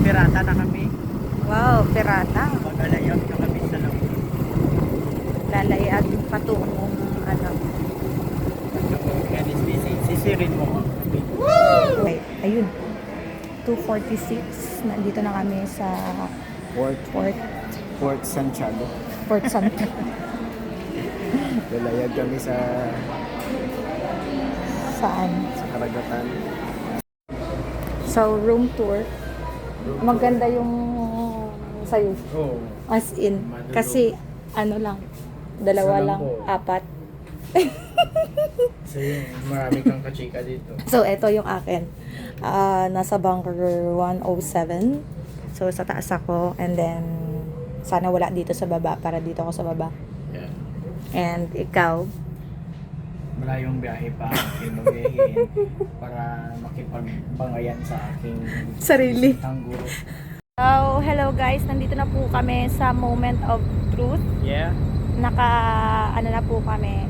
pirata na kami. Wow, pirata. Mag-alayag na kami sa loob. Lalayag patungong ano. Yan is busy. Sisirin mo. Okay, ayun. 2:46. Nandito na kami sa Fort Santiago. Fort Santiago. Lalayag kami sa Saan? karagatan. So, room tour. Maganda yung sa'yo. Oo. As in. Kasi, ano lang. Dalawa Isa lang lang. po. 4. So yun, marami kang kachika dito. So, ito yung akin. Nasa bunker 107. So, sa taas ako. And then, sana wala dito sa baba para dito ako sa baba. Yeah. And ikaw, Malayong biyahe pa aking magbiyahin para makipagbangayan sa aking sarili. tangguro. So, hello guys. Nandito na po kami sa Moment of Truth. Yeah. Ano na po kami,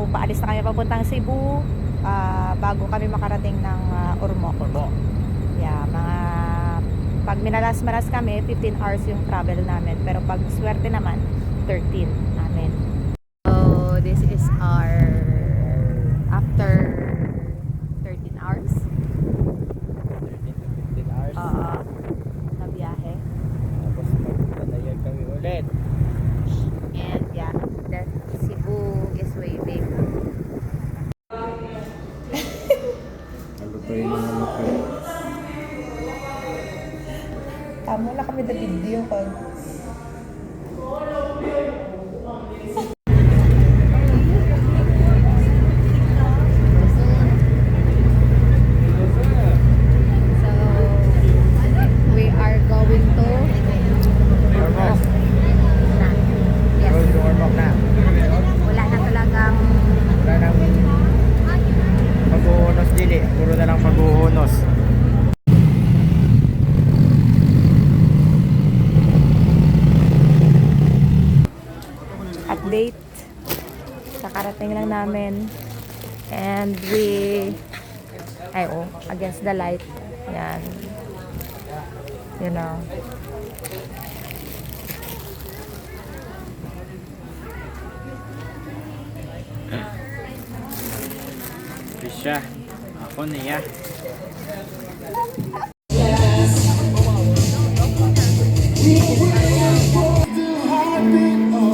paalis na kami papuntang Cebu bago kami makarating ng Ormoc. Yeah, pag minalas-malas kami, 15 hours yung travel namin. Pero pag swerte naman, 13 namin. So, this is our after 13 hours 15 hours. na biyahe. Tapos maglalayag kami ulit. And yeah, that Cebu is waiting. Nalutoy na nalutoy. Tama na kami na video pag we are going to Ormoc. yes. Road to Ormoc na. Wala na talagang Wala nang mag-uunos dili. Puro na lang mag-uunos. update. Kakarating lang namin. And against the light. Yan. You know. Siya. Ako niya.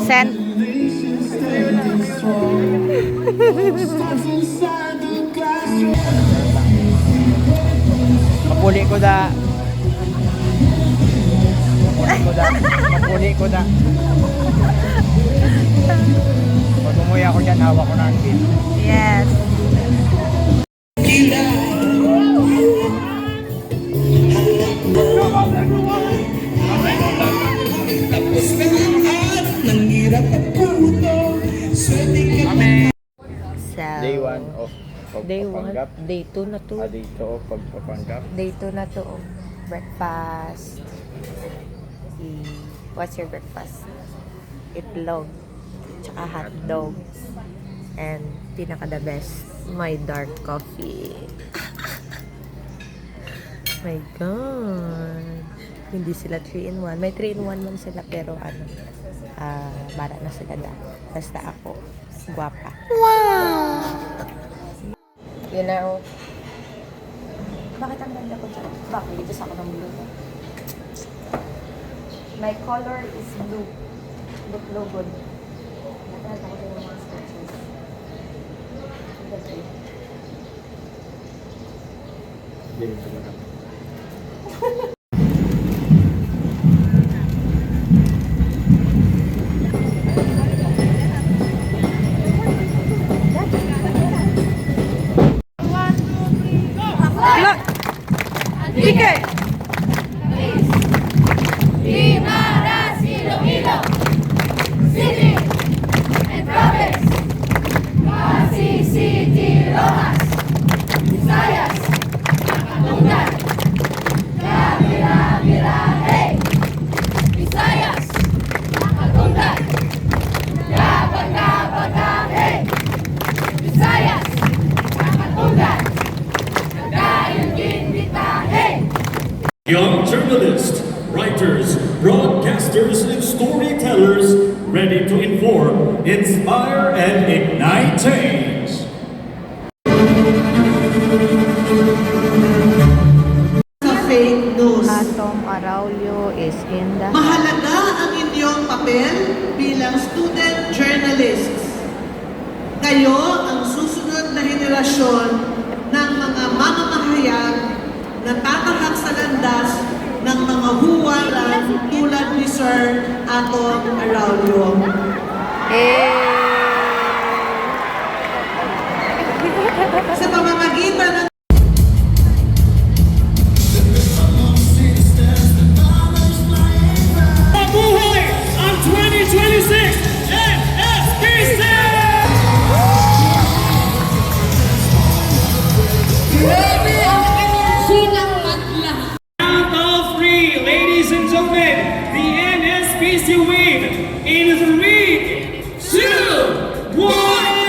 Send. Mapuli ko da. Mapuli ko da. Pag umuwi ako dyan, hawak ko na ang pin. Yes. Kami. So, Day 1 of Day 1. pagpapanggap. Day 2 na to. Day 2 of pagpapanggap. Day 2 na to. Breakfast. What's your breakfast? Itlog. Tsaka hotdog. And pinaka the best, my dark coffee. My God. Hindi sila 3-in-1. May 3-in-1 man sila pero bara na sila basta ako. Guwapa. Wow! You know, bakit ang ganda ko dyan? Bakit? Dito sa ako ng blue. My color is blue. Look good. Nakita ko din yung mga sketches. Okay. Ticket! Guimaras, Iloilo, City and Province, Pasig City, Rojas, Visayas, Katunggan, Kabira-bira, hey! Visayas, Katunggan, Kabag-kabag, hey! Visayas, Katunggan, Nagdayong ginbita, hey! Young journalists, writers, broadcasters, and storytellers ready to inform, inspire, and ignite change. Sa fake news. Atom Araulio is in the... Mahalaga ang inyong papel bilang student journalists. Kayo ang susunod na henerasyon ng mga mamamahayag na tatahak sa landas ng mga huwaran tulad ni Sir Atom Araulio. Sa pamamagitan ng Mabuhay ang 2026 NSPC! Grabe ang energy ng madla. Count of three, ladies and gentlemen, the NSPC win in 3, 2, 1!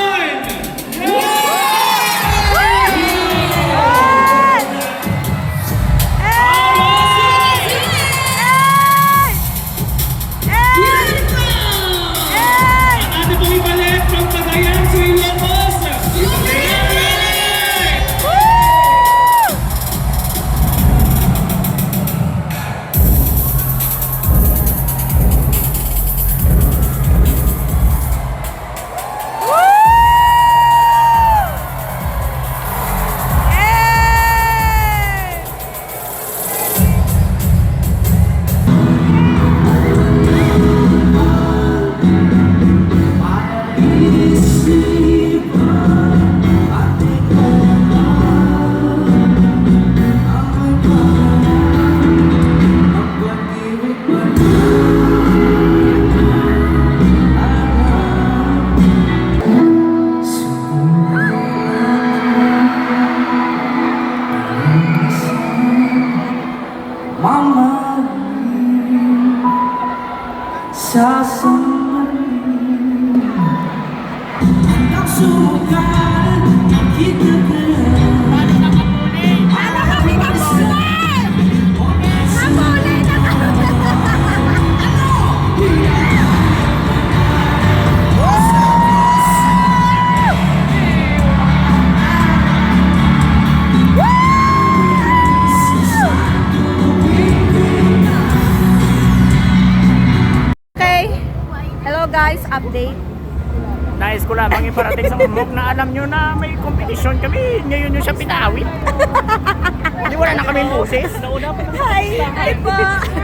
Ate pong ibalik from Cagayan to Ilocos. Mama, sasamalin ang sukat, nakita ka Okay. Hello guys, update. Nais ko lamang iparating sa umok na alam nyo na may competition kami. Ngayon nyo siya pinawit. Hindi wala na kami boses. Nauna pa na. Hi! Hi po!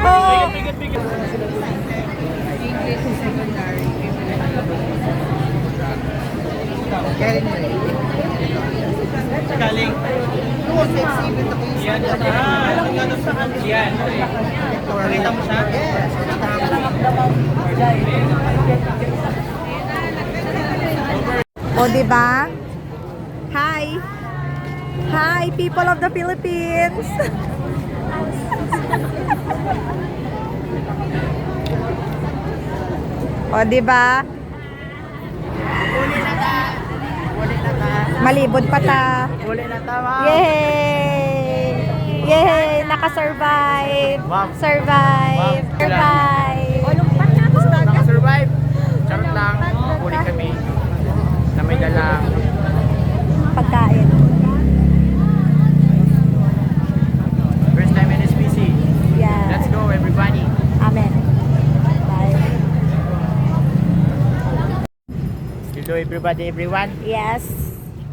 Oh. Galing. Yan. Yan. Nakita mo siya? O, diba? Hi! Hi, people of the Philippines! O, diba? Malibot pa ta. Uli na tama. Yay! Yay! Naka-survive! Wow. Survive! Wow. Survive! Naka-survive. Charot lang. Uli kami. Na may dalang Pagkain. first time NSPC. Yeah. Let's go everybody. Amen. Bye. Hello everybody, everyone. Yes.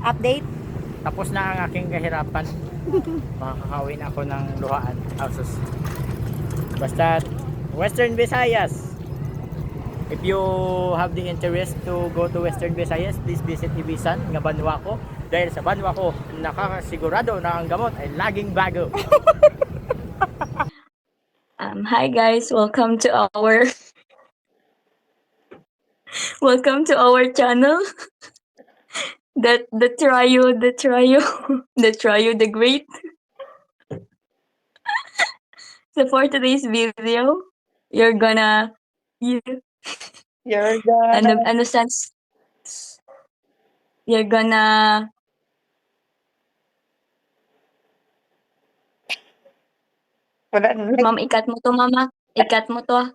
Update. Tapos na ang aking kahirapan. Makakawin ako ng luhaan. Houses. Basta Western Visayas. If you have the interest to go to Western Visayas, please visit Ibisan, nga banwa ko. Dahil sa banwa ko, nakakasigurado na ang gamot ay laging bago. Hi guys, welcome to our welcome to our channel. The trio the great. So for today's video, you're gonna ano sense you're gonna Wala na. Ma'am, ikat mo to, mama. Ikat mo to.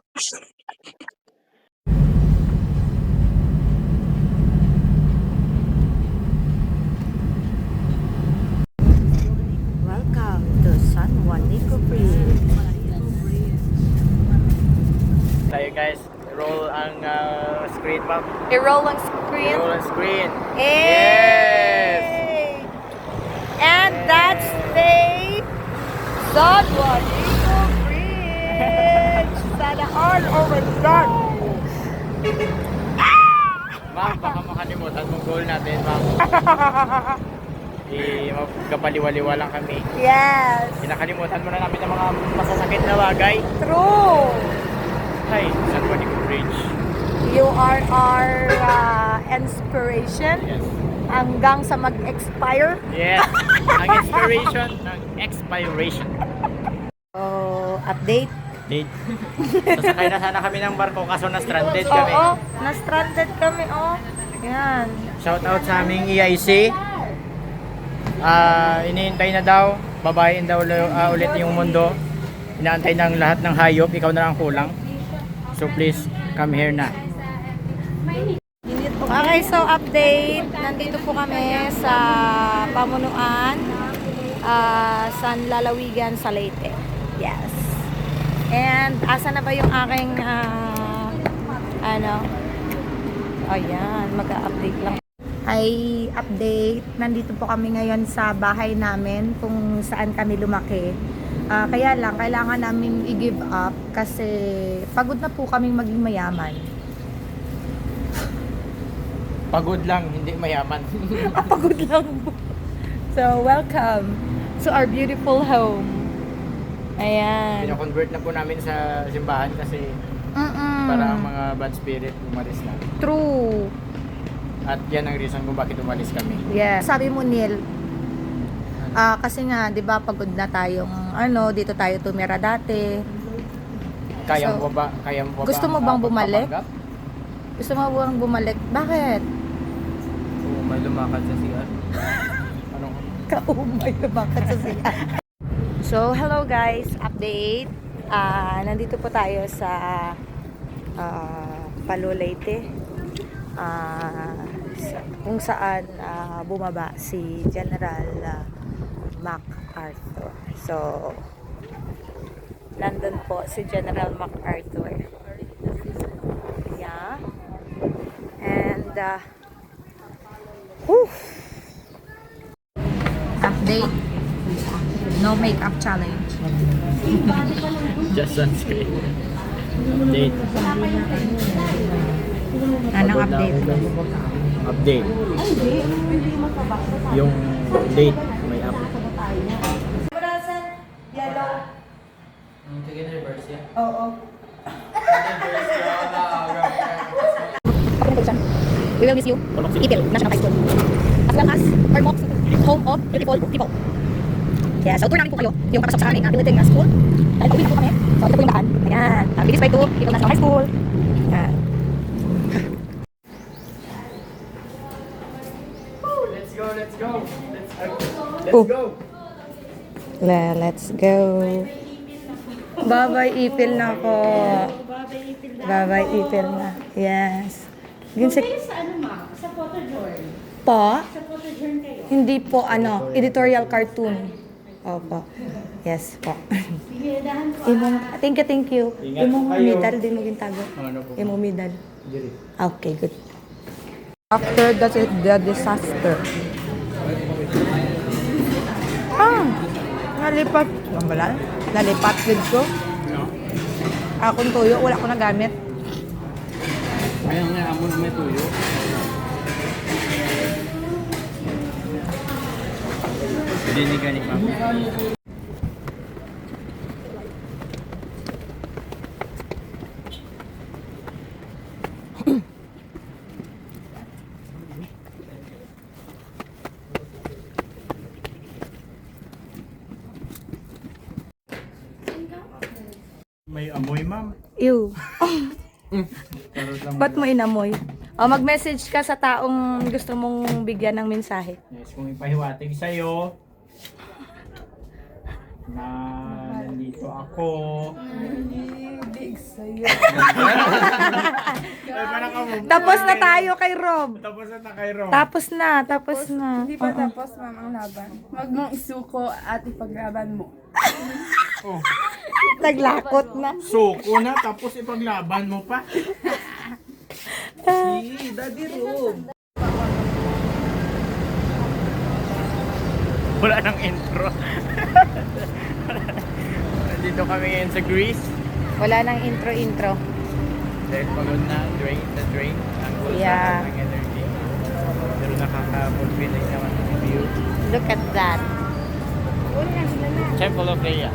Welcome to San Juanico Bridge. Tayo guys, roll ang screen ma'am. I-roll ang screen. Roll ang screen. Yes! And that's the San Juanico Bridge! Sana all over done! Ma'am, baka makalimutan mong goal natin ma'am. Magkapaliwaliwa lang kami. Yes! Kinakalimutan mo na namin ang mga masasakit na bagay. True! Ay, San Juanico Bridge. You are our inspiration Yes. hanggang sa mag-expire. Yes. Ang inspiration ng expiration. So, update. Date. Sasakay na sana kami ng barko kaso na-stranded kami. Oo, na-stranded kami, oh. Yan. Shout out sa aming EIC. Iniintay na daw. Babayin daw ulit yung mundo. Inaantay ng lahat ng hayop. Ikaw na lang kulang. So please, come here na. Okay, so update. Nandito po kami sa Pamunuan, San Lalawigan, sa Leyte. Yes. And asa na ba yung aking ayan, mag-update lang. Hi, update. Nandito po kami ngayon sa bahay namin kung saan kami lumaki. Kaya lang, kailangan namin i-give up kasi pagod na po kaming maging mayaman. Pagod lang, hindi mayaman. Pagod lang po. So, welcome to our beautiful home. Ayan. Pina-convert na po namin sa simbahan kasi para ang mga bad spirit umalis na. True. At yan ang reason kung bakit umalis kami. Yes. Sabi mo, Neil, kasi nga, di ba, pagod na tayong, dito tayo tumira dati. Kaya So, mo ba? Kaya mo ba? gusto mo bang bumalik? magpapanggap? Gusto mo bang bumalik? Bakit? Oo, may lumakad sa CR. Anong? Kaumay na bakit sa siya. So, hello guys, update. Nandito po tayo sa Palo, Leyte. Kung saan bumaba si General MacArthur. So, nandun po si General MacArthur. Yeah. And, update. No makeup challenge. Just sunscreen. Update. Anong Pagod na update? ako. Update. Yung date may up. Yellow. Sige na reverse yan. Oo. Reverse We will miss you. Ipil, National High School. As well as Ormoc, home of beautiful people. Yeah, so tour namin po kayo yung papasok sa aming building na school. Dahil tubig po kami. So ito po yung daan. Ayan. Bilis by 2, Ipil National High School. Ayan. Let's go, let's go. Let's Oh. go. Let's go. Bye-bye, Ipil na po. Bye-bye, Ipil na. Yes. Yun sa... Sa photojourn. Po? Sa photojourn kayo. Hindi po, editorial cartoon. Opo. Yes po. Sige, dahan po. Thank you. Ingat Imong po kayo. medal, di mo gintago. Ano po? Imong medal. Diri. Okay, good. After the disaster. Nalipat. Wala. Nalipat with ko. Akong tuyo, wala ko nagamit. Ayun nga, amon may tuyo. Hindi ni ganik ma'am. May amoy ma'am. Ew. Karot lang. Ba't mo inamoy? Mag-message ka sa taong gusto mong bigyan ng mensahe. Yes, kung ipahiwatig sa'yo, Nandito ako. Tapos na tayo kay Rob. Tapos na kay Ro. Tapos na. Hindi pa tapos, ma'am, ang laban. Huwag mong isuko at ipaglaban mo. Oh, Naglakot na. suko na tapos ipaglaban mo pa. Si Daddy Rob. Wala nang intro. Nandito kami ngayon sa Greece. Wala nang intro. Dahil pagod na, drain. Ang Yeah. ng energy. Pero nakaka-fulfilling naman ang view. Look at that. Temple of Rhea.